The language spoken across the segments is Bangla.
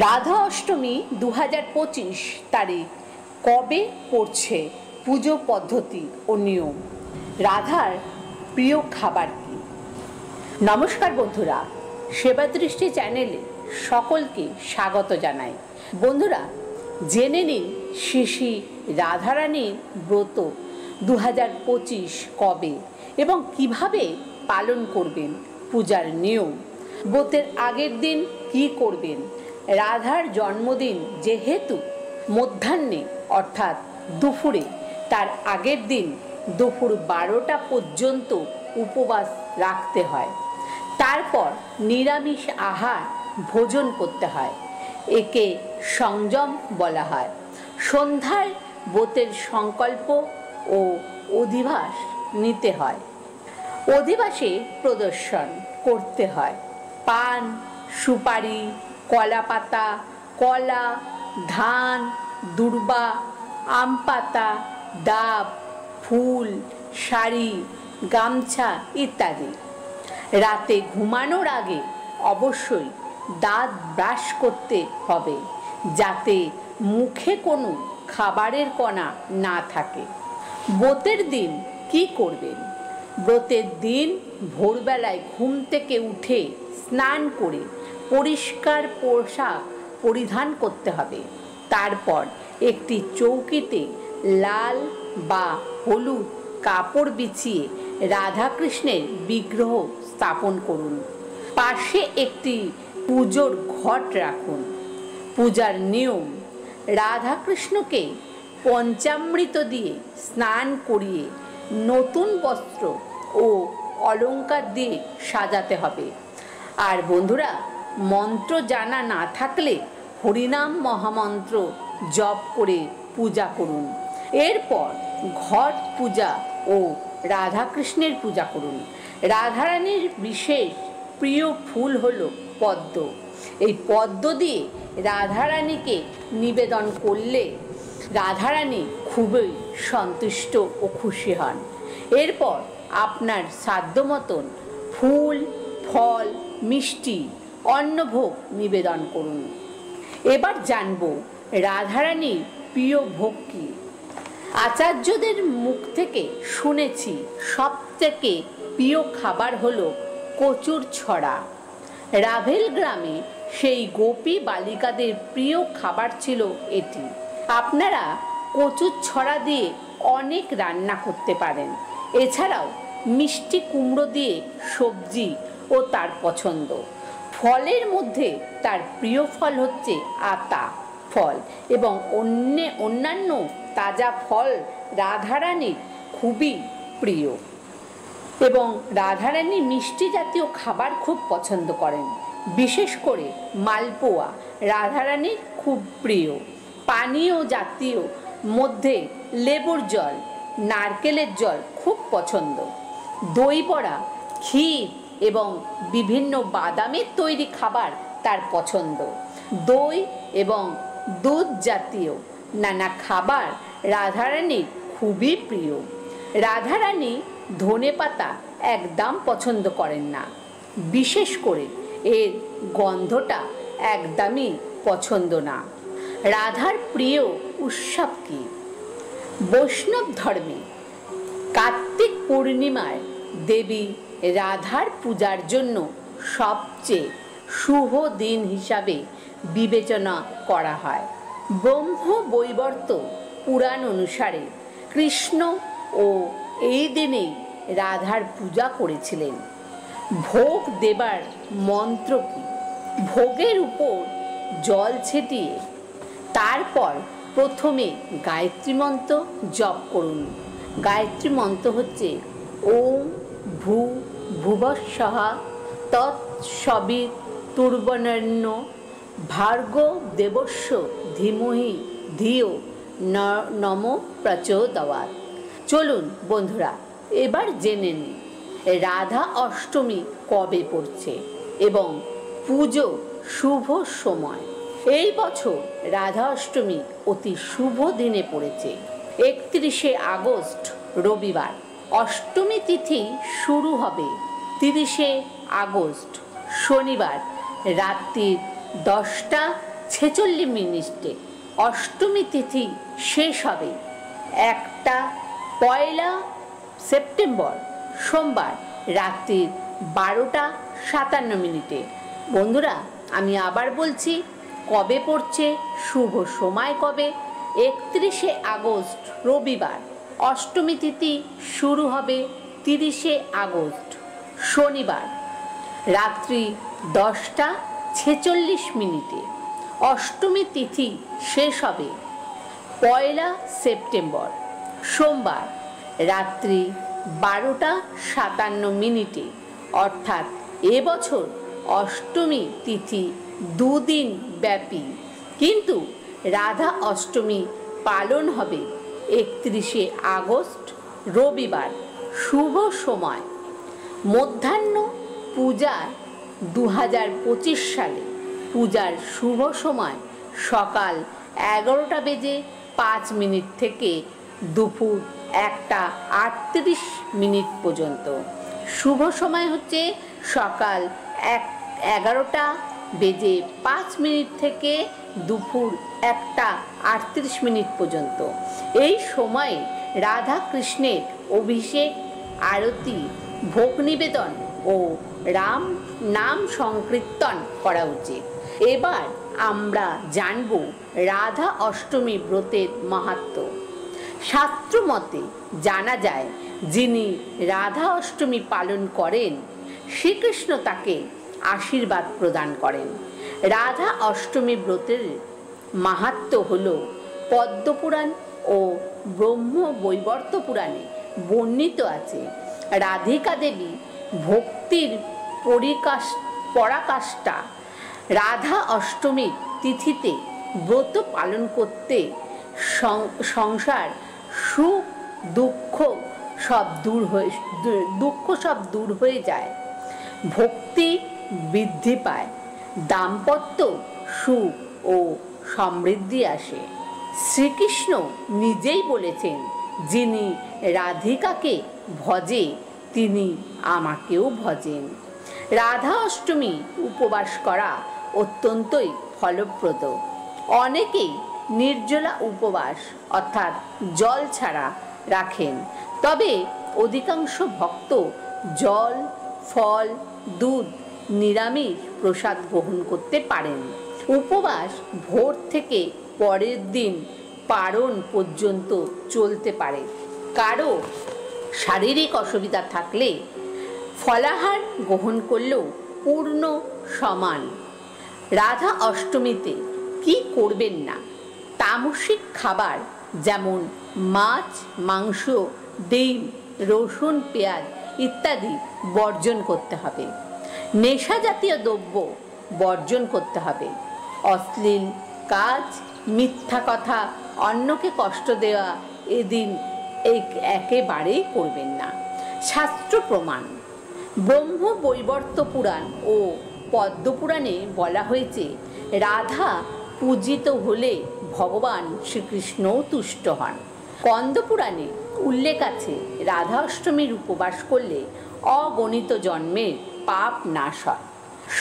রাধা অষ্টমী 2025 তারিখ কবে পড়ছে, পুজো পদ্ধতি ও নিয়ম, রাধার প্রিয় খাবার কি? নমস্কার বন্ধুরা, সেবা দৃষ্টি চ্যানেলে সকলকে স্বাগত জানাই। বন্ধুরা, জেনে নিন শ্রী রাধারানীর ব্রত 2025 কবে এবং কিভাবে পালন করবেন, পূজার নিয়ম, ব্রতের আগের দিন কি করবেন। রাধার জন্মদিন যেহেতু মধ্যাহ্নে অর্থাৎ দুপুরে, তার আগের দিন দুপুর 12টা পর্যন্ত উপবাস রাখতে হয়। তারপর নিরামিষ আহার ভোজন করতে হয়, একে সংযম বলা হয়। সন্ধ্যায় ব্রতের সংকল্প ও অধিবাস নিতে হয়, অধিবাসে প্রদর্শন করতে হয়। পান, সুপারি, কলা পাতা, কলা, ধান, দূর্বা, আম পাতা, ডাব, ফুল, শাড়ি, গামছা ইত্যাদি। রাতে ঘুমানোর আগে অবশ্যই দাঁত ব্রাশ করতে হবে, যাতে মুখে কোনো খাবারের কণা না থাকে। ব্রতের দিন কি করবেন? ব্রতের দিন ভোরবেলায় ঘুম থেকে উঠে স্নান করে পরিষ্কার পোশাক পরিধান করতে হবে। তারপর একটি চৌকিতে লাল বা হলুদ কাপড় বিছিয়ে রাধাকৃষ্ণের বিগ্রহ স্থাপন করুন। পাশে একটি পুজোর ঘট রাখুন। পূজার নিয়ম: রাধাকৃষ্ণকে পঞ্চামৃত দিয়ে স্নান করিয়ে নতুন বস্ত্র ও অলঙ্কার দিয়ে সাজাতে হবে। আর বন্ধুরা, মন্ত্র জানা না থাকলে হরিনাম মহামন্ত্র জপ করে পূজা করুন। এরপর ঘট পূজা ও রাধাকৃষ্ণের পূজা করুন। রাধারানীর বিশেষ প্রিয় ফুল হলো পদ্ম। এই পদ্ম দিয়ে রাধারানীকে নিবেদন করলে রাধারানী খুবই সন্তুষ্ট ও খুশি হন। এরপর আপনার সাধ্য মতন ফুল, ফল, মিষ্টি, অন্নভোগ নিবেদন করুন। এবার জানব রাধারানীর প্রিয় ভোগ কি। আচার্যদের মুখ থেকে শুনেছি সবথেকে প্রিয় খাবার হলো কচুর ছড়া। রাভেল গ্রামে সেই গোপী বালিকাদের প্রিয় খাবার ছিল এটি। আপনারা কচুর ছড়া দিয়ে অনেক রান্না করতে পারেন। এছাড়াও মিষ্টি কুমড়ো দিয়ে সবজি ও তার পছন্দ। ফলের মধ্যে তার প্রিয় ফল হচ্ছে আতা ফল এবং অন্যান্য তাজা ফল রাধারানীর খুবই প্রিয়। এবং রাধারানী মিষ্টি জাতীয় খাবার খুব পছন্দ করেন, বিশেষ করে মালপোয়া রাধারানীর খুব প্রিয়। পানীয় জাতীয় মধ্যে লেবুর জল, নারকেলের জল খুব পছন্দ। দই বড়া, ক্ষীর এবং বিভিন্ন বাদামের তৈরি খাবার তার পছন্দ। দই এবং দুধ জাতীয় নানা খাবার রাধারানীর খুবই প্রিয়। রাধারানী ধনেপাতা একদম পছন্দ করেন না, বিশেষ করে এর গন্ধটা একদমই পছন্দ না। রাধার প্রিয় উৎসব কি? বৈষ্ণব ধর্মে কার্তিক পূর্ণিমায় দেবী রাধার পূজার জন্য সবচেয়ে শুভ দিন হিসাবে বিবেচনা করা হয়। ব্রহ্ম বৈবর্ত পুরাণ অনুসারে কৃষ্ণ ও এই দিনেই রাধার পূজা করেছিলেন। ভোগ দেবার মন্ত্র কি? ভোগের উপর জল ছিটিয়ে তারপর প্রথমে গায়ত্রী মন্ত্র জপ করুন। গায়ত্রী মন্ত্র হচ্ছে ওম ভূ ভুবঃস্বঃ তৎসবিতুর্বরেণ্য ভার্গো দেবস্য ধীমহি ধিয়ো নমো প্রচোদয়াৎ। চলুন বন্ধুরা, এবার জেনে নিই রাধা অষ্টমী কবে পড়ছে এবং পুজো শুভ সময়। এই বছর রাধা অষ্টমী অতি শুভ দিনে পড়েছে, 31শে আগস্ট রবিবার। অষ্টমী তিথি শুরু হবে 30শে আগস্ট শনিবার রাত্রি 10টা 46 অষ্টমী তিথি শেষ হবে 1 সেপ্টেম্বর সোমবার রাত্রি 12:57। বন্ধুরা, আমি আবার বলছি, কবে পড়ছে, শুভ সময় কবে? 31 আগস্ট রবিবার। অষ্টমী তিথি শুরু হবে 30 আগস্ট শনিবার রাত্রি 10:46। অষ্টমী তিথি শেষ হবে 1 সেপ্টেম্বর সোমবার রাত্রি 12:57। অর্থাৎ এবছর অষ্টমী তিথি 2 দিন ব্যাপী, কিন্তু রাধা অষ্টমী পালন হবে 31 আগস্ট রবিবার। শুভ সময় মধ্যাহ্ন পূজার 2025 সালে পূজার শুভ সময় সকাল 11:05 থেকে দুপুর 1:38 পর্যন্ত। শুভ সময় হচ্ছে সকাল 11:05 থেকে দুপুর 1:38 পর্যন্ত। এই সময়ে রাধা কৃষ্ণের অভিষেক, আরতি, ভোগ নিবেদন ও রাম নাম সংকীর্তন করা উচিত। এবার আমরা জানব রাধা অষ্টমী ব্রতের মাহাত্ম্য। শাস্ত্র মতে জানা যায়, যিনি রাধা অষ্টমী পালন করেন শ্রীকৃষ্ণ তাকে আশীর্বাদ প্রদান করেন। রাধা অষ্টমী ব্রতের মাহাত্ম্য হল পদ্মপুরাণ ও ব্রহ্ম বৈবর্ত পুরাণে বর্ণিত আছে। রাধিকা দেবী ভক্তির পরাকাষ্ঠা। রাধা অষ্টমীর তিথিতে ব্রত পালন করতে সংসার সুখ দুঃখ সব দূর হয়ে যায়, ভক্তি বৃদ্ধি পায়, দাম্পত্য সুখ ও সমৃদ্ধি আসে। শ্রীকৃষ্ণ নিজেই বলেছেন, যিনি রাধিকাকে ভজে তিনি আমাকেও ভজেন। রাধা অষ্টমী উপবাস করা অত্যন্তই ফলপ্রদ। অনেকেই নির্জলা উপবাস অর্থাৎ জল ছাড়া রাখেন, তবে অধিকাংশ ভক্ত জল, ফল, দুধ, নিরামিষ প্রসাদ গ্রহণ করতে পারেন। উপবাস ভোর থেকে পরের দিন পারণ পর্যন্ত চলতে পারে। কারো শারীরিক অসুবিধা থাকলে ফলাহার গ্রহণ করলেও পূর্ণ সমান। রাধা অষ্টমীতে কি করবেন না? তামসিক খাবার যেমন মাছ, মাংস, ডিম, রসুন, পেঁয়াজ ইত্যাদি বর্জন করতে হবে। নেশা জাতীয় দ্রব্য বর্জন করতে হবে। অশ্লীল কাজ, মিথ্যা কথা, অন্যকে কষ্ট দেওয়া এদিন একেবারেই করবেন না। শাস্ত্র প্রমাণ ব্রহ্ম বৈবর্ত পুরাণ ও পদ্মপুরাণে বলা হয়েছে, রাধা পূজিত হলে ভগবান শ্রীকৃষ্ণও তুষ্ট হন। কন্দপুরাণে উল্লেখ আছে, রাধা অষ্টমীর উপবাস করলে অগণিত জন্মের পাপ নাশ হয়।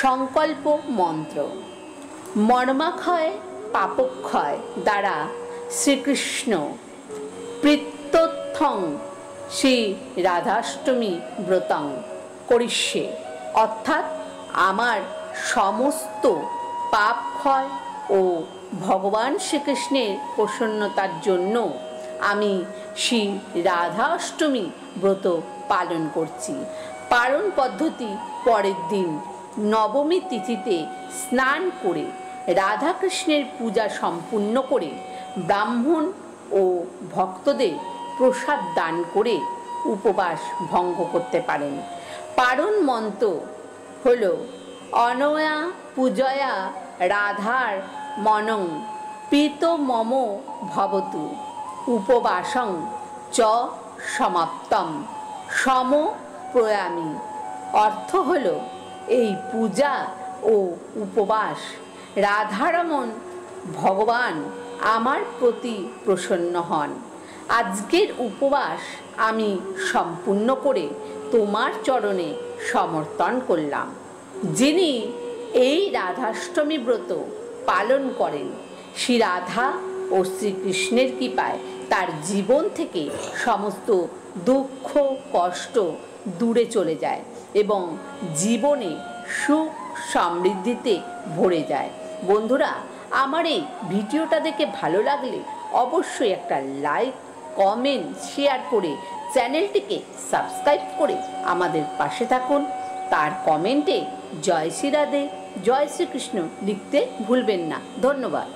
সংকল্প মন্ত্র মর্মাক্ষয় পাপক্ষয় দ্বারা শ্রীকৃষ্ণ প্রীত্যর্থং শ্রী রাধাষ্টমী ব্রতং করিষ্যে, অর্থাৎ আমার সমস্ত পাপ ক্ষয় ও ভগবান শ্রীকৃষ্ণের প্রসন্নতার জন্য আমি শ্রী রাধা অষ্টমী ব্রত পালন করছি। পালন পদ্ধতি: পরের দিন নবমী তিথিতে স্নান করে রাধাকৃষ্ণের পূজা সম্পূর্ণ করে ব্রাহ্মণ ও ভক্তদের প্রসাদ দান করে উপবাস ভঙ্গ করতে পারেন। পারণ মন্ত্র হল অনয়া পূজয়া রাধার মনং প্রীত মম ভবতু উপবাসং চ সমাপ্তম সম প্রয়ামি। অর্থ হল, এই পূজা ও উপবাস রাধারমণ ভগবান আমার প্রতি প্রসন্ন হন। আজকের উপবাস আমি সম্পূর্ণ করে তোমার চরণে সমর্পণ করলাম। যিনি এই রাধাষ্টমী ব্রত পালন করেন। শ্রী রাধা ও শ্রীকৃষ্ণের কৃপায় তার জীবন থেকে সমস্ত দুঃখ কষ্ট দূরে চলে যায় এবং জীবনে সুখ সমৃদ্ধিতে ভরে যায়। বন্ধুরা, আমার এই ভিডিওটা দেখে ভালো লাগলে অবশ্যই একটা লাইক, কমেন্ট, শেয়ার করে চ্যানেলটিকে সাবস্ক্রাইব করে আমাদের পাশে থাকুন। তার কমেন্টে জয় শ্রী রাধে, জয় শ্রীকৃষ্ণ লিখতে ভুলবেন না। ধন্যবাদ।